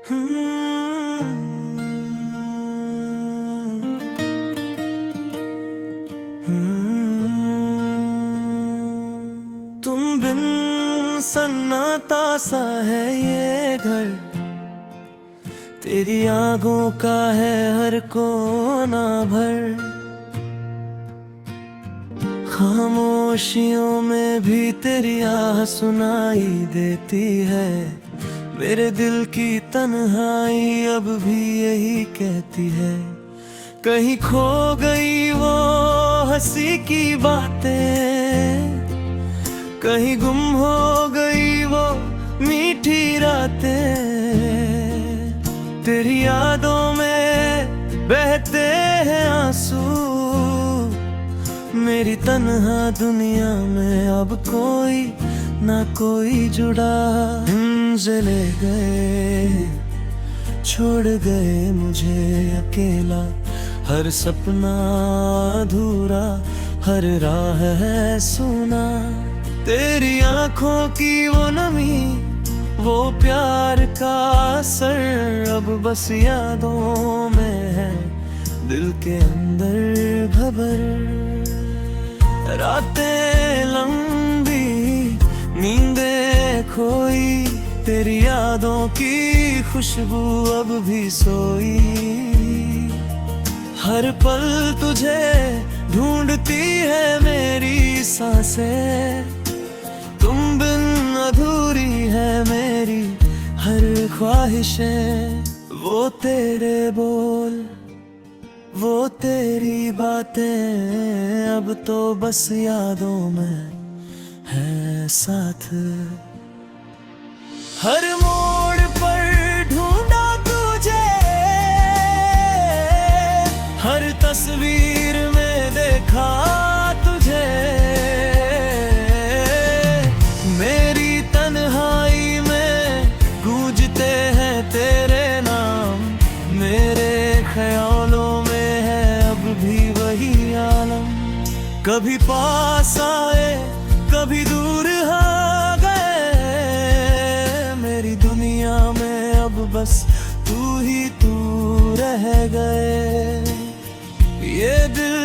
तुम बिन सन्नाटा सा है ये घर, तेरी आंखों का है हर कोना भर। खामोशियों में भी तेरी आह सुनाई देती है, मेरे दिल की तन्हाई अब भी यही कहती है। कहीं खो गई वो हंसी की बातें, कहीं गुम हो गई वो मीठी रातें। तेरी यादों में बहते हैं आंसू, मेरी तन्हा दुनिया में अब कोई ना कोई जुड़ा। ले गए छोड़ गए मुझे अकेला, हर सपना अधूरा, हर राह है सुना। तेरी आंखों की वो नमी, वो प्यार का असर अब बस यादों में है, दिल के अंदर खबर। रातें लंबी नींदें खोई, तेरी यादों की खुशबू अब भी सोई। हर पल तुझे ढूंढती है मेरी सांसें, तुम बिन अधूरी है मेरी हर ख्वाहिशें। वो तेरे बोल, वो तेरी बातें अब तो बस यादों में है साथ। हर मोड़ पर ढूंढा तुझे, हर तस्वीर में देखा तुझे। मेरी तन्हाई में गूंजते हैं तेरे नाम, मेरे ख्यालों में है अब भी वही आलम। कभी पास आए कभी दूर हो गए, मेरी दुनिया में अब बस तू ही तू रह गए। ये दिल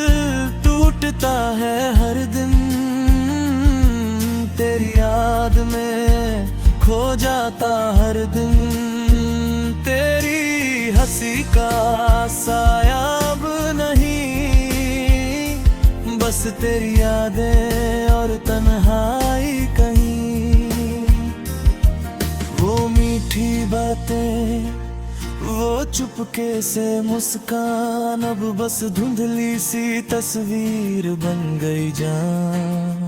टूटता है हर दिन, तेरी याद में खो जाता हर दिन। तेरी हंसी का साया अब नहीं, बस तेरी यादें और तन्हाई कहीं। वो मीठी बातें, वो चुपके से मुस्कान, अब बस धुंधली सी तस्वीर बन गई जान।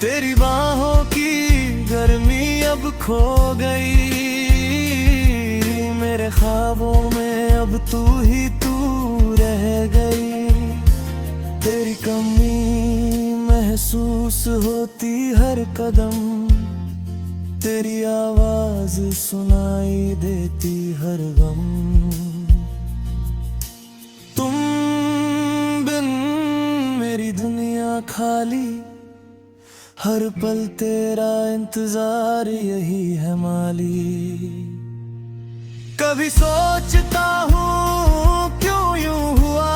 तेरी बाहों की गर्मी अब खो गई, मेरे ख्वाबों में अब तू ही तू रह गई। तेरी कमी महसूस होती हर कदम, तेरी आवाज सुनाई देती हर गम। तुम बिन मेरी दुनिया खाली, हर पल तेरा इंतजार यही है माली। कभी सोचता हूँ क्यों यूं हुआ,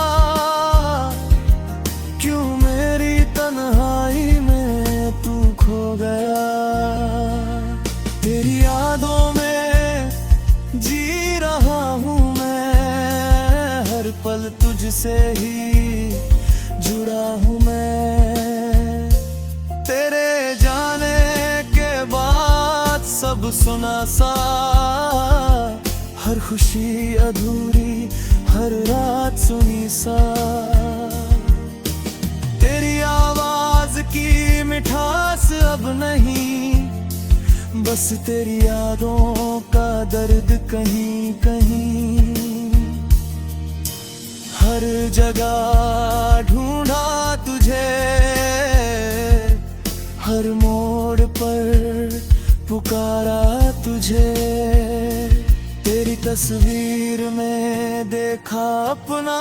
क्यों मेरी तन्हाई में तू खो गया। तेरी यादों में जी रहा हूँ मैं, हर पल तुझसे ही जुड़ा हूँ मैं। तेरे जाने के बाद सब सुना सा, हर खुशी अधूरी, हर रात सुनी सा। तेरी आवाज की मिठास अब नहीं, बस तेरी यादों का दर्द कहीं कहीं। हर जगह ढूंढा तुझे, हर मोड़ पर पुकारा तुझे। तेरी तस्वीर में देखा अपना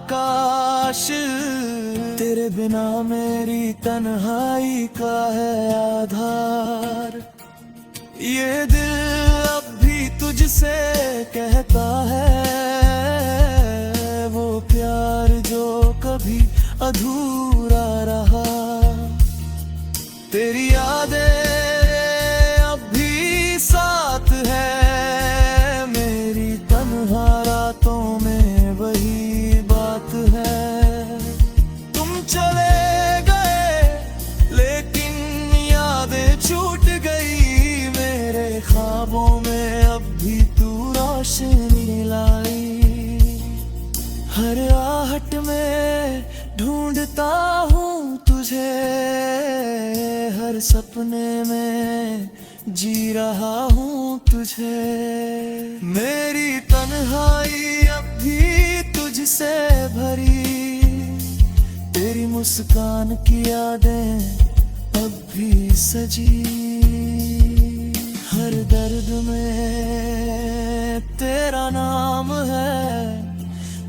काश, तेरे बिना मेरी तन्हाई का है आधार। ये दिल अब भी तुझ तुझसे कहता है, वो प्यार जो कभी अधूरा रहा। तेरी यादें अब भी साथ है, मेरी तन्हा रातों में वही बात है। तुम चले गए लेकिन यादें छूट गई, मेरे ख्वाबों में अब भी तू रोशनी लाई। हर आहट में ढूंढता हूँ तुझे, हर सपने में जी रहा हूँ तुझे। मेरी तन्हाई अब भी तुझसे भरी, तेरी मुस्कान की यादें अब भी सजी। हर दर्द में तेरा नाम है,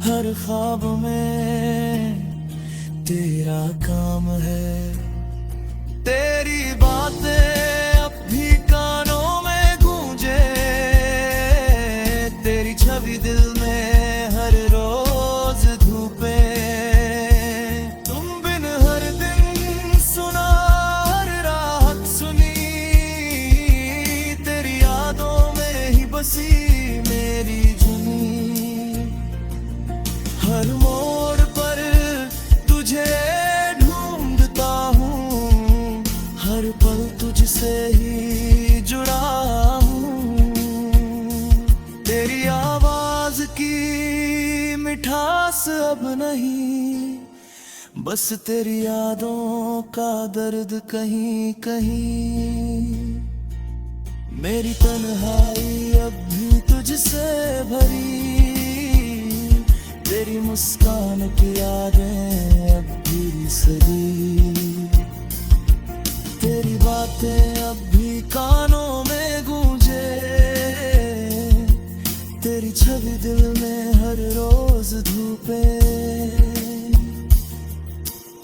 हर ख्वाब में तेरा काम है। तेरी बातें अब भी कानों में गूंजे, तेरी छवि दिल में हर रोज धूपे। तुम बिन हर दिन सुना, हर रात सुनी, तेरी यादों में ही बसी मेरी जुनी। हर मोड़ पर तुझे ढूंढता हूँ, हर पल तुझसे ही जुड़ा हूँ। तेरी आवाज की मिठास अब नहीं, बस तेरी यादों का दर्द कहीं कहीं। मेरी तन्हाई अब भी तुझसे भरी, तेरी मुस्कान की यादें अब भी सजी। तेरी बातें अब भी कानों में गूंजे, तेरी छवि दिल में हर रोज धूपे।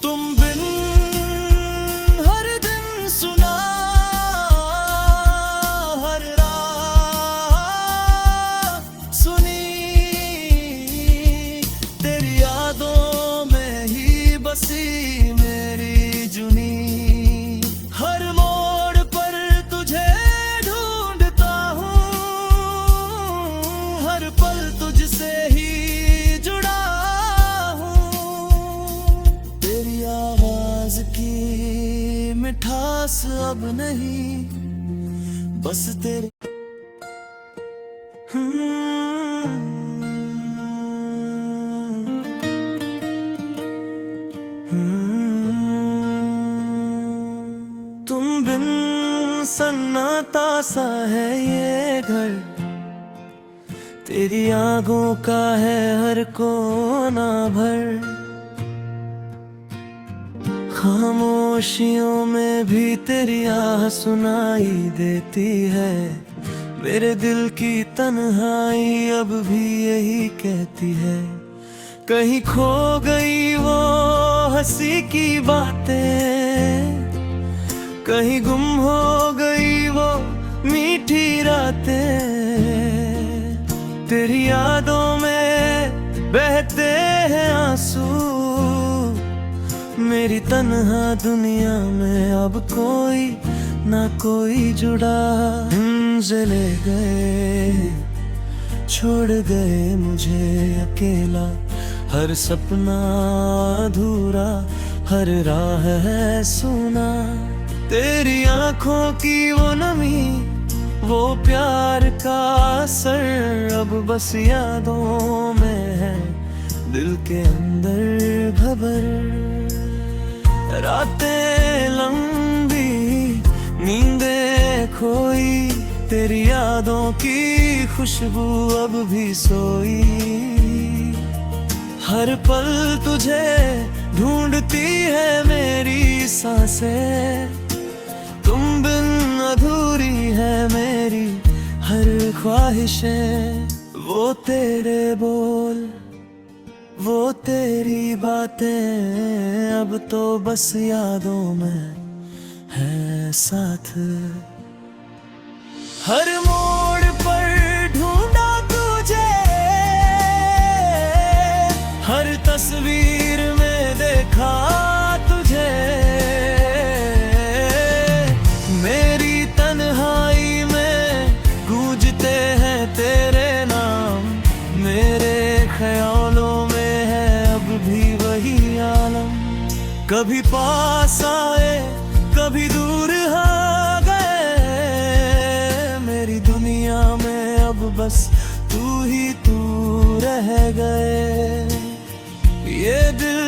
तुम बिन हर दिन सुना, हर रात सुनी, तेरी यादों में ही बसी मेरी जुनी। हर मोड़ पर तुझे ढूंढता हूँ, हर पल तुझसे ही जुड़ा हूँ। तेरी आवाज की मिठास अब नहीं, बस तेरे तुम बिन सन्नाटा सा है ये घर, तेरी आंखों का है हर कोना भर। खामोशियों में भी तेरी आह सुनाई देती है, मेरे दिल की तन्हाई अब भी यही कहती है। कहीं खो गई वो हंसी की बातें, कहीं गुम हो गई वो मीठी रातें। तेरी यादों में बहते हैं आंसू, मेरी तन्हा दुनिया में अब कोई ना कोई जुड़ा। हमसे ले गए, छोड़ गए मुझे अकेला, हर सपना अधूरा, हर राह है सुना। तेरी आंखों की वो नमी, वो प्यार का असर अब बस यादों में है, दिल के अंदर खबर। रातें लंबी, नींदें खोई, तेरी यादों की खुशबू अब भी सोई। हर पल तुझे ढूंढती है मेरी सांसें, तुम बिन अधूरी है मेरी हर ख्वाहिशें। वो तेरे बोल, वो तेरी बातें अब तो बस यादों में है साथ। हर मोड़ पर ढूंढ कभी पास आए कभी दूर हो गए, मेरी दुनिया में अब बस तू ही तू रह गए। ये दिल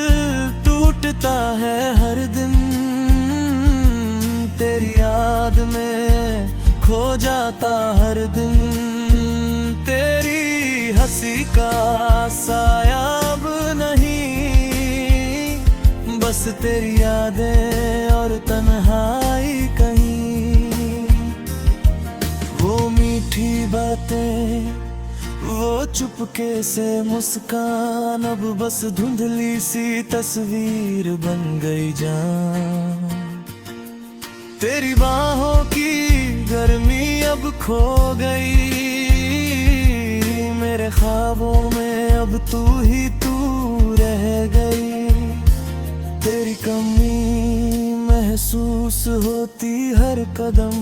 टूटता है हर दिन, तेरी याद में खो जाता हर दिन। तेरी हंसी का साया अब नहीं, बस तेरी यादें और तन्हाई कहीं। वो मीठी बातें, वो चुपके से मुस्कान, अब बस धुंधली सी तस्वीर बन गई जान। तेरी बाहों की गर्मी अब खो गई, मेरे ख्वाबों में अब तू ही तू रह गई। तेरी कमी महसूस होती हर कदम,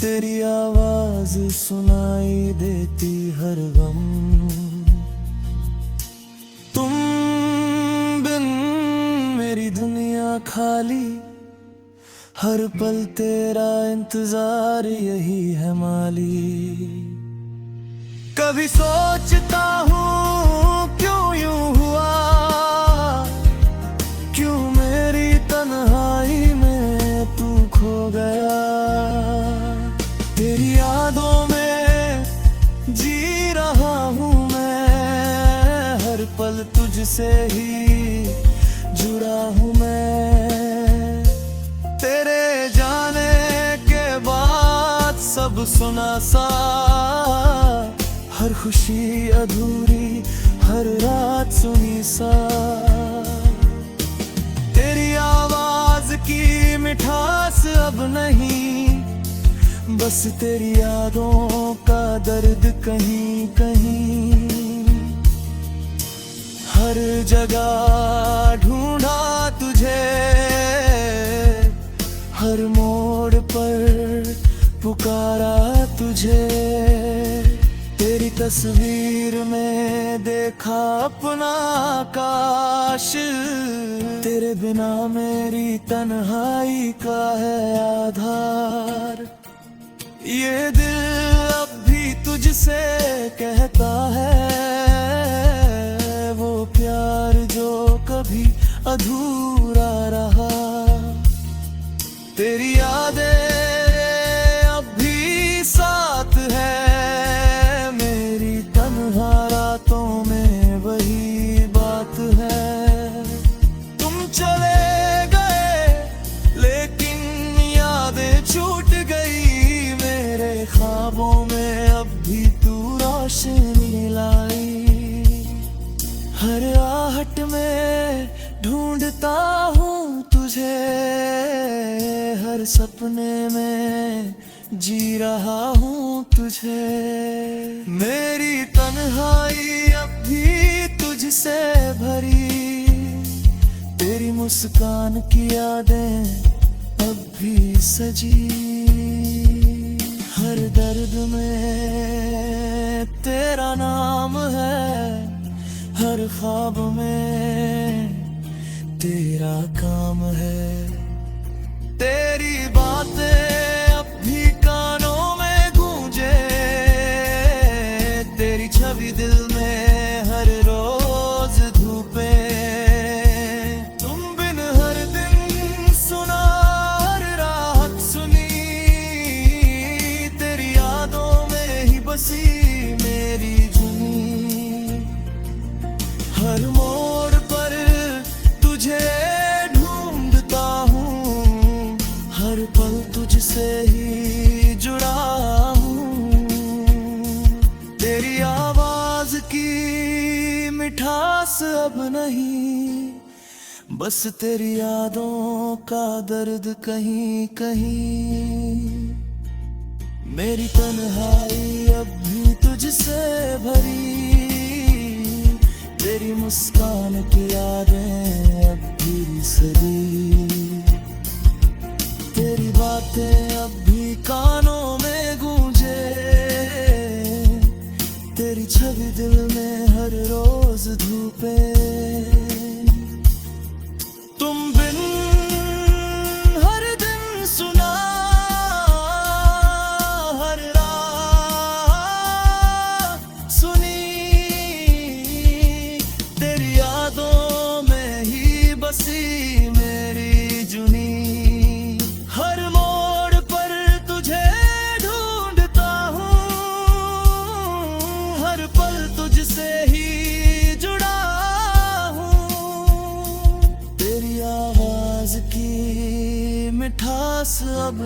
तेरी आवाज सुनाई देती हर गम। तुम बिन मेरी दुनिया खाली, हर पल तेरा इंतजार यही है माली। कभी सोचता हूँ क्यों यूं हुआ, क्यों मेरी तन्हाई में तू खो गया। तेरी यादों में जी रहा हूँ मैं, हर पल तुझसे ही जुड़ा हूँ मैं। तेरे जाने के बाद सब सुना सा, हर खुशी अधूरी हर रात सुनी सा। तेरी आवाज की मिठास अब नहीं, बस तेरी यादों का दर्द कहीं कहीं। हर जगह ढूंढा तुझे, हर मोड़ पर पुकारा तुझे। तेरी तस्वीर में देखा अपना काश, तेरे बिना मेरी तन्हाई का है आधार। ये दिल अब भी तुझसे कहता है, वो प्यार जो कभी अधूरा रहा। तेरी यादें अब भी साथ है, मेरी तन्हा रातों में वही बात है। तुम चले गए लेकिन यादें छूट गई, मेरे ख्वाबों में अब भी तू रोशनी लाई। हर आहट में ढूंढता हूँ तुझे, हर सपने में जी रहा हूँ तुझे। मेरी तन्हाई अब भी तुझसे भरी, तेरी मुस्कान की यादें अब भी सजी। हर दर्द में तेरा नाम है, हर ख्वाब में तेरा काम है। तेरी बातें अब भी कानों में गूंजे, तेरी छवि दिल में हर रोज धूपे। तुम बिन हर दिन सुना हर रात सुनी, तेरी यादों में ही बसी मेरी जुनी। हर मोड़ पर तुझे ढूंढता हूँ, हर पल तुझसे ही जुड़ा हूँ। तेरी आवाज की मिठास अब नहीं, बस तेरी यादों का दर्द कहीं कहीं। मेरी तन्हाई अब भी तुझसे भरी, तेरी मुस्कान की यादें अब भी सजी। तेरी बातें अब भी कानों में गूंजे, तेरी छवि दिल में हर रोज धूपे। तुम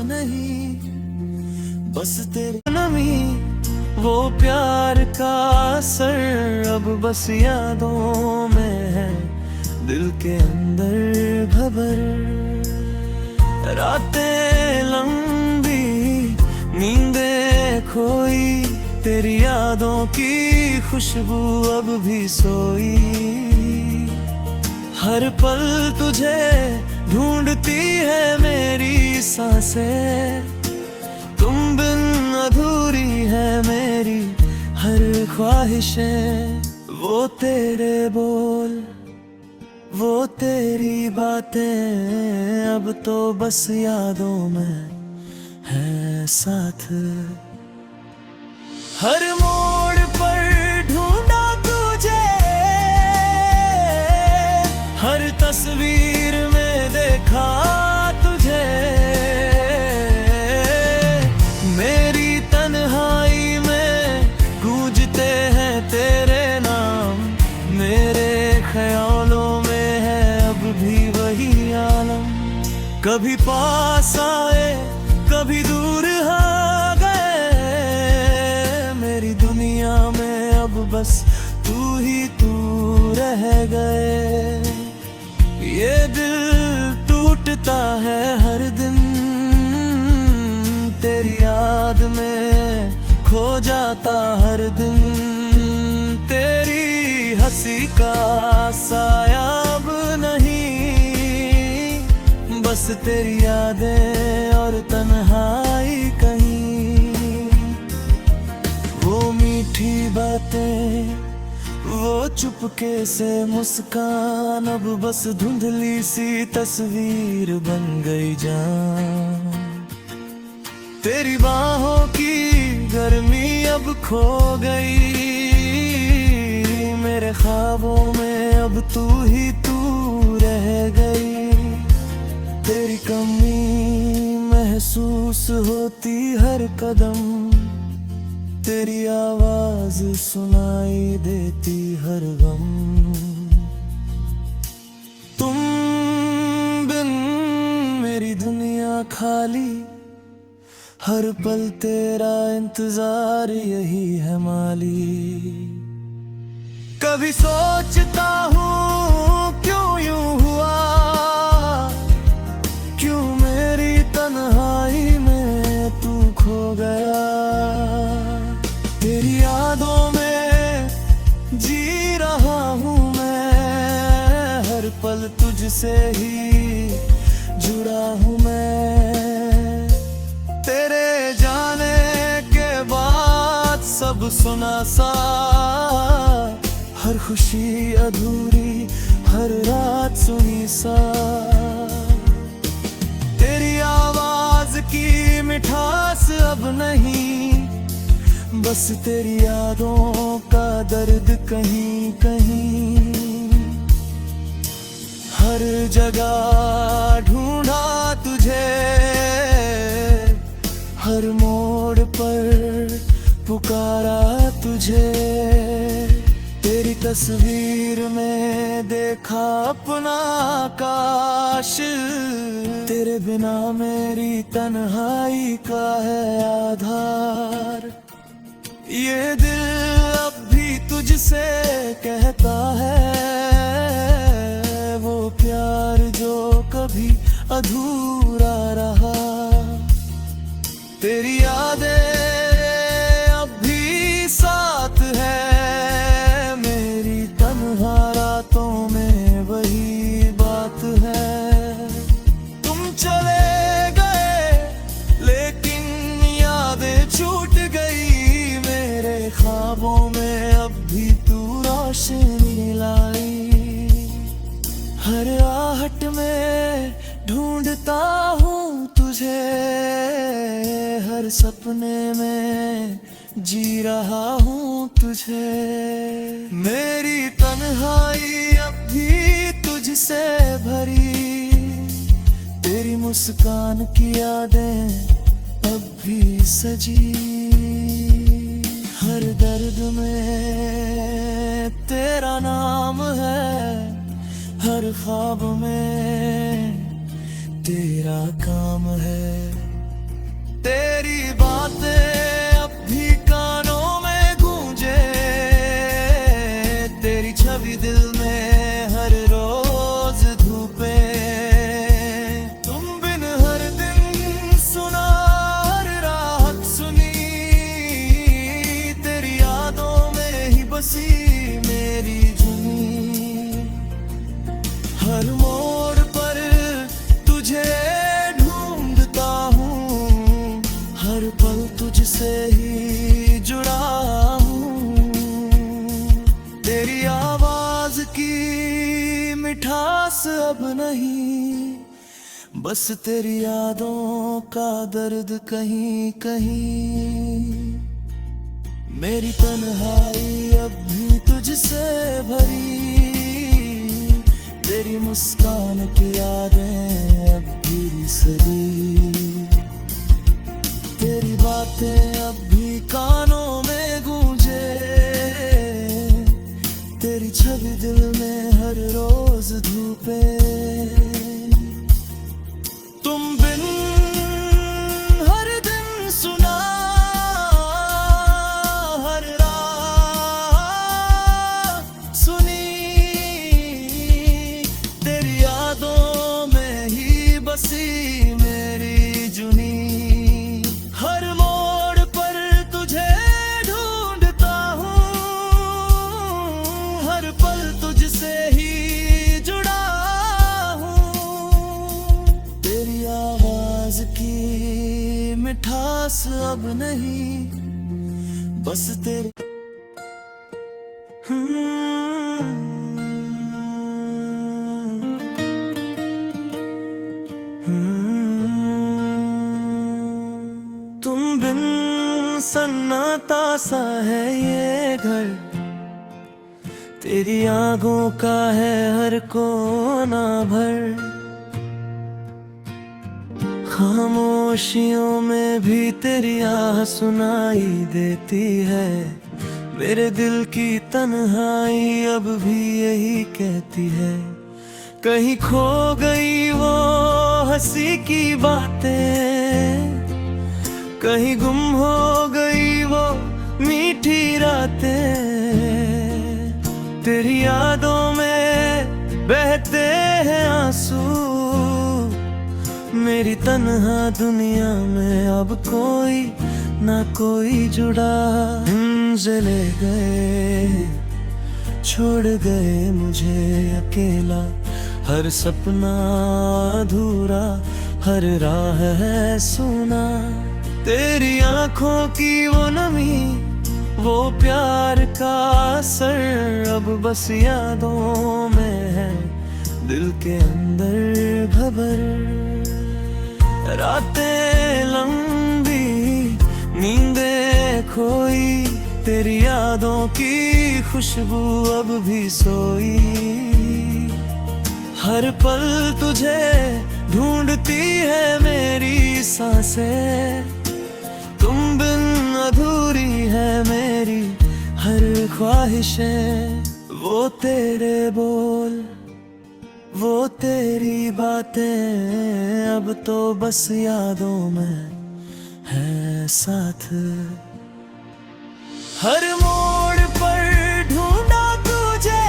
नहीं, बस तेरी नमी वो प्यार का असर अब बस यादों में है, दिल के अंदर भबर। रातें लंबी, नींदें खोई, तेरी यादों की खुशबू अब भी सोई। हर पल तुझे ढूंढती है मेरी सांसें, तुम बिन अधूरी है मेरी हर ख्वाहिशें। वो तेरे बोल, वो तेरी बातें अब तो बस यादों में है साथ। हर मोड़ पर ढूंढा तुझे, हर तस्वीर में देखा तुझे। मेरी तन्हाई में गूंजते हैं तेरे नाम, मेरे ख्यालों में है अब भी वही आलम। कभी पास आए, कभी दूर आ गए, मेरी दुनिया में अब बस तू ही तू रह गए। ये दिल टूटता है हर दिन, तेरी याद में खो जाता हर दिन। तेरी हंसी का साया अब नहीं, बस तेरी यादें और तन्हाई कहीं। वो मीठी बातें, वो चुपके से मुस्कान, अब बस धुंधली सी तस्वीर बन गई जान। तेरी बाहों की गर्मी अब खो गई, मेरे ख्वाबों में अब तू ही तू रह गई। तेरी कमी महसूस होती हर कदम, तेरी आवाज सुनाई देती हर गम। तुम बिन मेरी दुनिया खाली, हर पल तेरा इंतजार यही है माली। कभी सोचता हूँ क्यों यूं हुआ, क्यों मेरी तन्हाई में तू खो गया। तेरी यादों में जी रहा हूँ मैं, हर पल तुझसे ही जुड़ा हूँ मैं। तेरे जाने के बाद सब सुना सा, हर खुशी अधूरी, हर रात सुनी सा। तेरी आवाज की मिठास अब नहीं, बस तेरी यादों का दर्द कहीं कहीं। हर जगह ढूंढा तुझे, हर मोड़ पर पुकारा तुझे। तेरी तस्वीर में देखा अपना काश, तेरे बिना मेरी तन्हाई का है आधार। ये दिल अब भी तुझसे कहता है, वो प्यार जो कभी अधूरा रहा। तेरी यादें अब भी साथ है, मेरी तन्हा रातों में वही बात है। तुम चले गए लेकिन यादें छूट गई, मेरे ख्वाबों में अब भी तू रोशनी लाई। हर आहट में ढूंढता हूँ तुझे, हर सपने में जी रहा हूँ तुझे। मेरी तन्हाई अब भी तुझसे भरी, तेरी मुस्कान की यादें अब भी सजी। हर दर्द में तेरा नाम है, हर ख्वाब में तेरा काम है। तेरी बातें अब भी कानों में गूंजे, तेरी छवि दिल में हर रोज धूपे। तुम बिन हर दिन सुना, हर रात सुनी, तेरी यादों में ही बसी मेरी जुनी। हर मोड़ पर तुझे ढूंढता हूँ, हर पल तुझसे ही जुड़ा हूँ। तेरी आवाज की मिठास अब नहीं, बस तेरी यादों का दर्द कहीं कहीं। मेरी तन्हाई अब भी तुझसे भरी, तेरी मुस्कान की यादें अब भी सरी। तेरी बातें अब भी कानों में गूंजे, तेरी छवि दिल में हर रोज धूपे। तुम बिन हर दिन सुना, हर रात सुनी, तेरी यादों में ही बसी मेरी जुनी। हर मोड़ पर तुझे ढूंढता हूँ, हर पल तुझसे ही जुड़ा हूँ। तेरी आवाज की मिठास अब नहीं, बस तेरी तुम बिन सन्नाटा सा है ये घर, तेरी आंखों का है हर कोना भर। खामोशियों में भी तेरी आह सुनाई देती है, मेरे दिल की तन्हाई अब भी यही कहती है। कहीं खो गई वो हंसी की बातें, कहीं गुम हो गई वो मीठी रातें। तेरी यादों में बहते हैं आंसू, मेरी तन्हा दुनिया में अब कोई ना कोई जुड़ा। से ले गए, छोड़ गए मुझे अकेला, हर सपना अधूरा, हर राह है सुना। तेरी आंखों की वो नमी, वो प्यार का असर अब बस यादों में है, दिल के अंदर खबर। रातें लंबी, नींदें खोई, तेरी यादों की खुशबू अब भी सोई। हर पल तुझे ढूंढती है मेरी सांसें, तुम बिन अधूरी है मेरी हर ख्वाहिशें। वो तेरे बोल, वो तेरी बातें अब तो बस यादों में है साथ। हर मोड़ पर ढूंढा तुझे,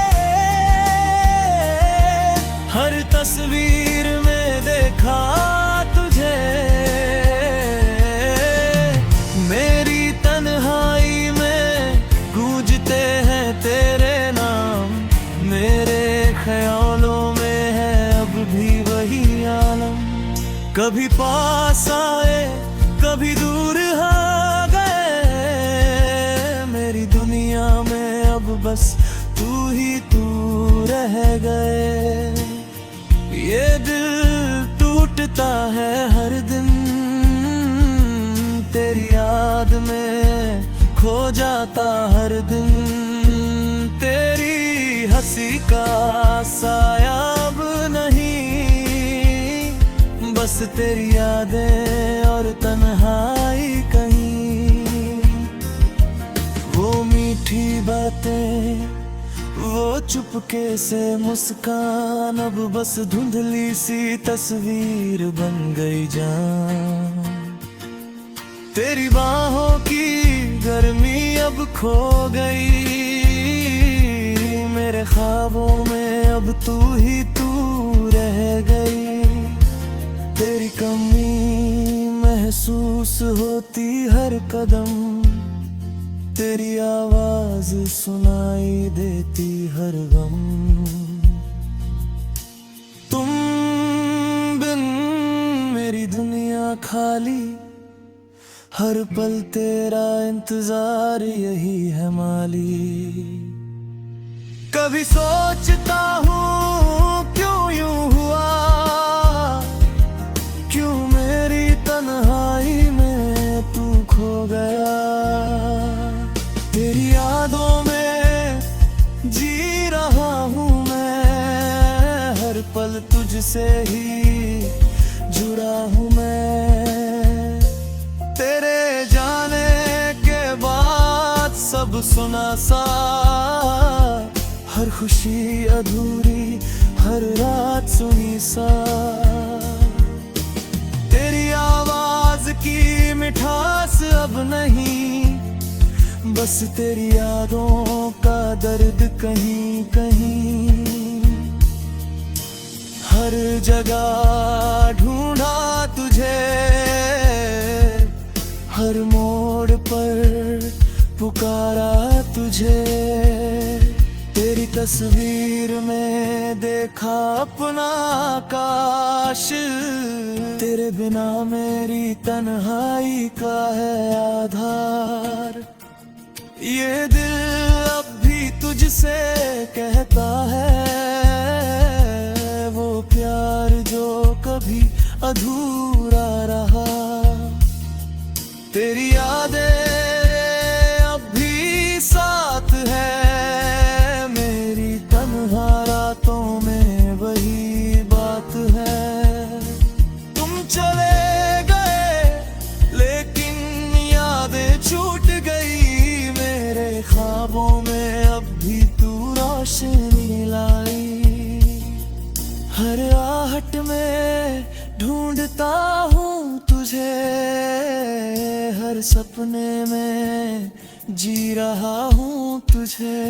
हर तस्वीर में देखा तुझे। मेरी तन्हाई में गूंजते हैं तेरे नाम, मेरे ख्यालों में है अब भी वही आलम। कभी पास आए, कभी दूर हो गए, मेरी दुनिया में अब बस तू ही तू रह गए। ये दिल टूटता है हर दिन, तेरी याद में खो जाता हर दिन। तेरी हंसी का साया अब नहीं, बस तेरी यादें और तन्हाई कहीं। वो मीठी बातें, वो चुपके से मुस्कान, अब बस धुंधली सी तस्वीर बन गई जान। तेरी बाहों की गर्मी अब खो गई, मेरे ख्वाबों में अब तू ही तू रह गई। तेरी कमी महसूस होती हर कदम, तेरी आवाज सुनाई देती हर गम। तुम बिन मेरी दुनिया खाली, हर पल तेरा इंतजार यही है माली। कभी सोचता हूँ क्यों यूं हुआ, क्यों मेरी तन्हाई में तू खो गया। तेरी यादों में जी रहा हूँ मैं, हर पल तुझसे ही जुड़ा हूँ मैं। तेरे जाने के बाद सब सुना सा, हर खुशी अधूरी, हर रात सुनी सा। तेरी आवाज की मिठास अब नहीं, बस तेरी यादों का दर्द कहीं कहीं। हर जगह ढूंढा तुझे, हर मोड़ पर पुकारा तुझे। तेरी तस्वीर में देखा अपना काश, तेरे बिना मेरी तन्हाई का है आधार। ये दिल अब भी तुझसे कहता है, वो प्यार जो कभी अधूरा रहा। तेरी यादें अब भी साथ है, मेरी तन्हा रातों में वही बात है। तुम चले गए लेकिन यादें छूट गई, मेरे ख्वाबों में अब भी तू रोशनी लाई। हर आहट में ढूंढता हूँ तुझे, हर सपने में जी रहा हूँ तुझे।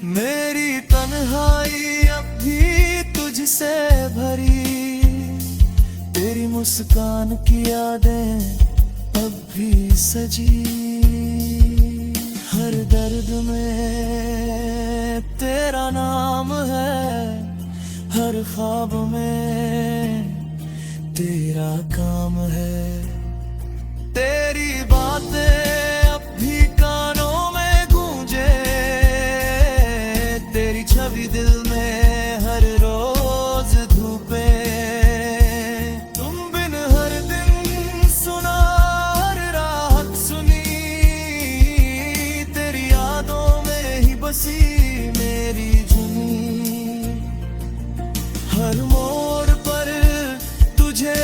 मेरी तन्हाई अब भी तुझसे भरी, तेरी मुस्कान की यादें अब भी सजी। हर दर्द में तेरा नाम है, हर ख्वाब में तेरा काम है। तेरी बातें अब भी कानों में गूंजे, तेरी छवि दिल में हर रोज धूपे। तुम बिन हर दिन सुना, हर रात सुनी, तेरी यादों में ही बसी मेरी जुनी। हर मोड़ पर तुझे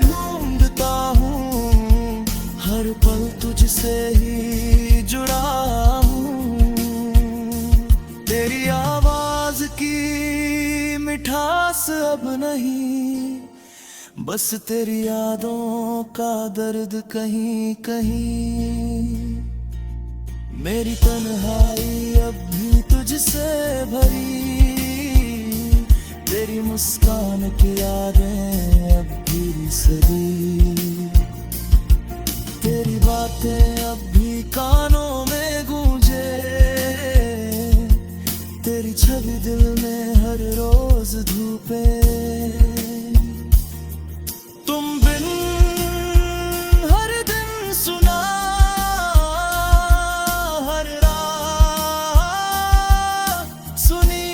ढूंढता हूँ, हर पल तुझसे ही जुड़ा हूँ। तेरी आवाज की मिठास अब नहीं, बस तेरी यादों का दर्द कहीं कहीं। मेरी तन्हाई अब भी तुझसे भरी, तेरी मुस्कान की यादें अब भी सदी। तेरी बातें अब भी कानों में गूंजे, तेरी छवि दिल में हर रोज धूपे। तुम बिन हर दिन सुना, हर रात सुनी,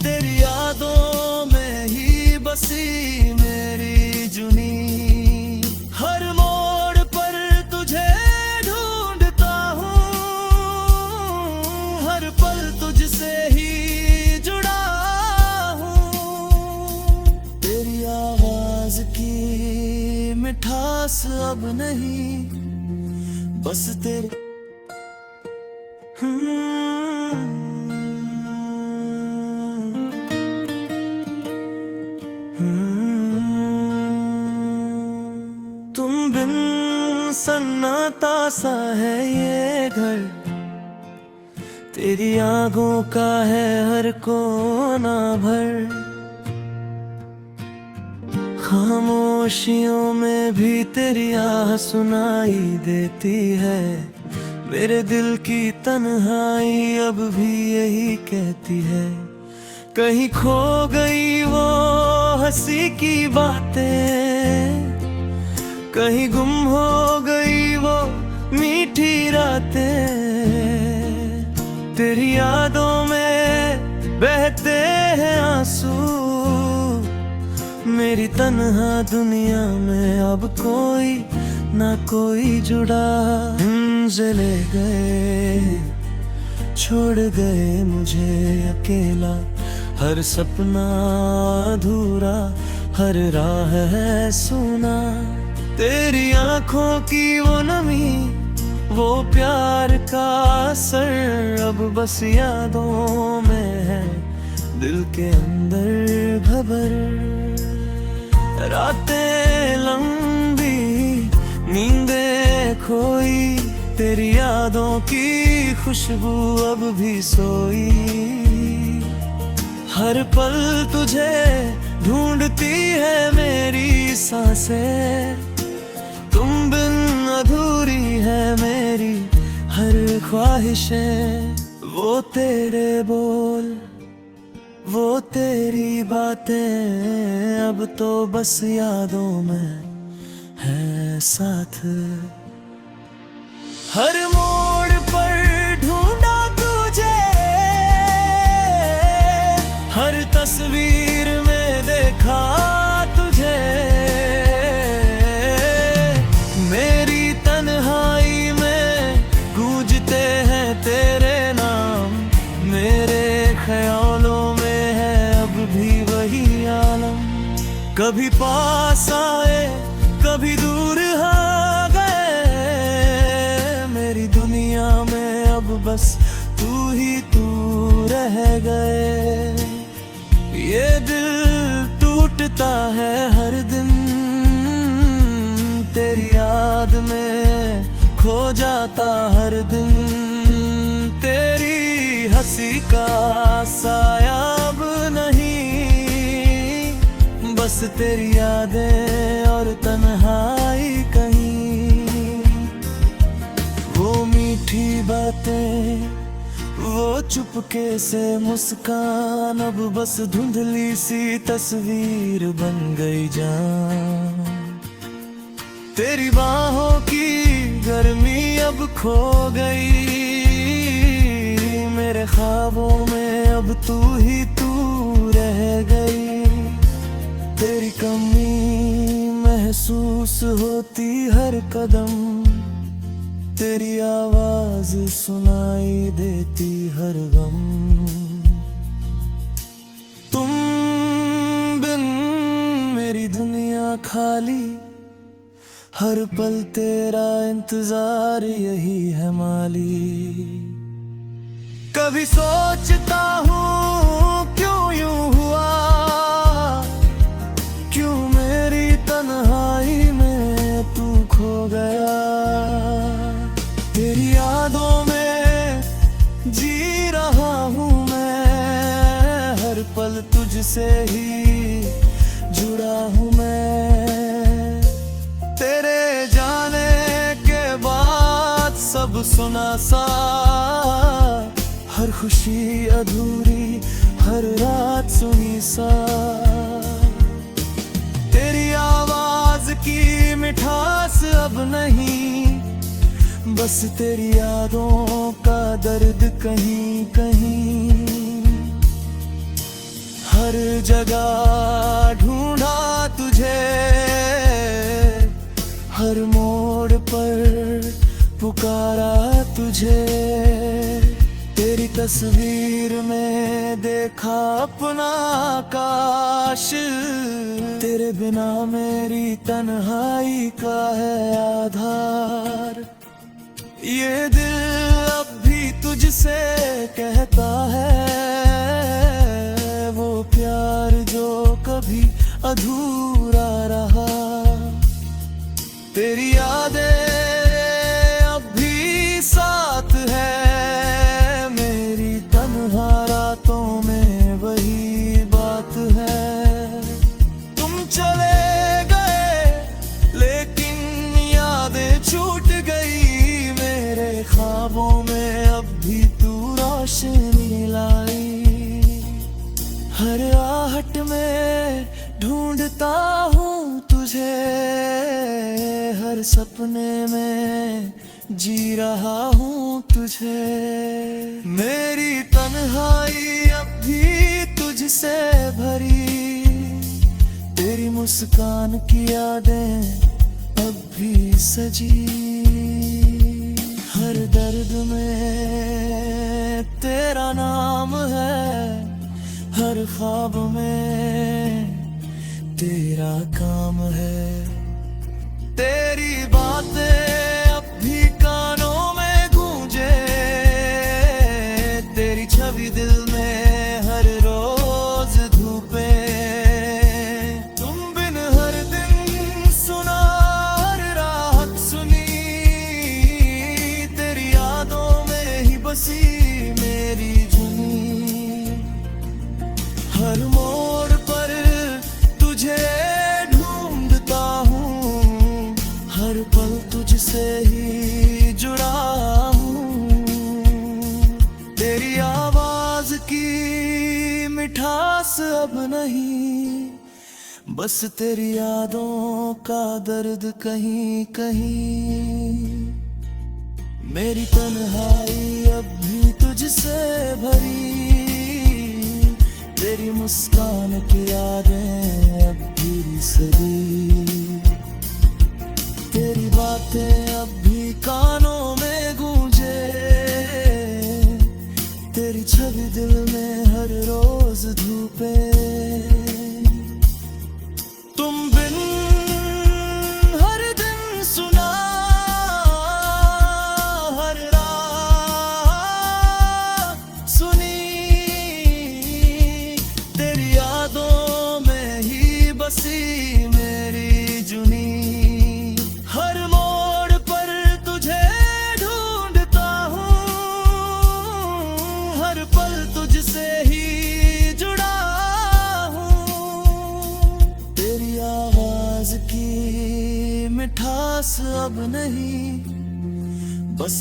तेरी यादों में ही बसी मेरी जुनी। हर मोड़ पर तुझे ढूंढता हूँ, हर पल तुझसे ही जुड़ा हूँ। तेरी आवाज की मिठास अब नहीं, बस तेरे सन्नाटा सा है ये घर, तेरी आंखों का है हर कोना भर। खामोशियों में भी तेरी आह सुनाई देती है, मेरे दिल की तन्हाई अब भी यही कहती है। कहीं खो गई वो हंसी की बातें, कहीं गुम हो गई वो मीठी रातें, तेरी यादों में बहते हैं आंसू। मेरी तन्हा दुनिया में अब कोई ना कोई जुड़ा। चले गए छोड़ गए मुझे अकेला, हर सपना अधूरा, हर राह है सुना। तेरी आंखों की वो नमी, वो प्यार का असर, अब बस यादों में है दिल के अंदर घबर। रातें लंबी नींदें खोई, तेरी यादों की खुशबू अब भी सोई। हर पल तुझे ढूंढती है मेरी सांसें, तुम बिन अधूरी है मेरी हर ख्वाहिशें। वो तेरे बोल, वो तेरी बातें, अब तो बस यादों में है साथ। हर मोड़ पर ढूंढा तुझे, हर तस्वीर में देखा तुझे। मेरी तन्हाई में गूंजते हैं तेरे नाम, मेरे ख्यालों में है अब भी वही आलम। कभी पास आए कभी दूर हो गए, मेरी दुनिया में अब बस तू ही तू रह गए। ये दिल टूटता है हर दिन, तेरी याद में खो जाता हर दिन। तेरी हंसी का साया अब नहीं, बस तेरी यादें और तन्हाई कहीं। वो मीठी बातें, वो चुपके से मुस्कान, अब बस धुंधली सी तस्वीर बन गई जान। तेरी बाहों की गर्मी अब खो गई, मेरे ख्वाबों में अब तू ही तू रह गई। तेरी कमी महसूस होती हर कदम, तेरी आवाज सुनाई देती हर गम। तुम बिन मेरी दुनिया खाली, हर पल तेरा इंतजार यही है माली। कभी सोचता हूँ क्यों यूं हुआ, क्यों मेरी तन्हाई में तू खो गया। तेरी यादों में जी रहा हूँ मैं, हर पल तुझसे ही जुड़ा हूँ मैं। तेरे जाने के बाद सब सुना सा, हर खुशी अधूरी, हर रात सुनी सा। तेरी आवाज की मिठास अब नहीं, बस तेरी यादों का दर्द कहीं कहीं। हर जगह ढूंढा तुझे, हर मोड़ पर पुकारा तुझे। तेरी तस्वीर में देखा अपना काश, तेरे बिना मेरी तन्हाई का है आधार। ये दिल अब भी तुझसे कहता है, वो प्यार जो कभी अधूरा रहा। तेरी यादें ख्वाबों में अब भी तू रोशनी लाई। हर आहट में ढूंढता हूँ तुझे, हर सपने में जी रहा हूँ तुझे। मेरी तन्हाई अब भी तुझसे भरी, तेरी मुस्कान की यादें अब भी सजी। हर दर्द में तेरा नाम है, हर ख्वाब में तेरा काम है। तेरी बातें अब भी कानों में गूंजे, तेरी छवि दिल में हर रोज धूपे। तुम बिन हर दिन सुना, हर रात सुनी, तेरी यादों में ही बसी मेरी जुनी। हर मोड़ पर तुझे ढूंढता हूँ, हर पल तुझसे ही जुड़ा हूँ। तेरी आवाज की मिठास अब नहीं, बस तेरी यादों का दर्द कहीं कहीं। मेरी तन्हाई अब भी तुझसे भरी, तेरी मुस्कान की यादें अब भी सजी। तेरी बातें अब भी कानों में गूंजे, तेरी छवि दिल में हर रोज धूपे। तुम बिन हर दिन सुना, हर रात सुनी, तेरी यादों में ही बसी मेरी जुनी। हर मोड़ पर तुझे ढूंढता हूँ, हर पल तुझसे ही जुड़ा हूँ। तेरी आवाज की मिठास अब नहीं, बस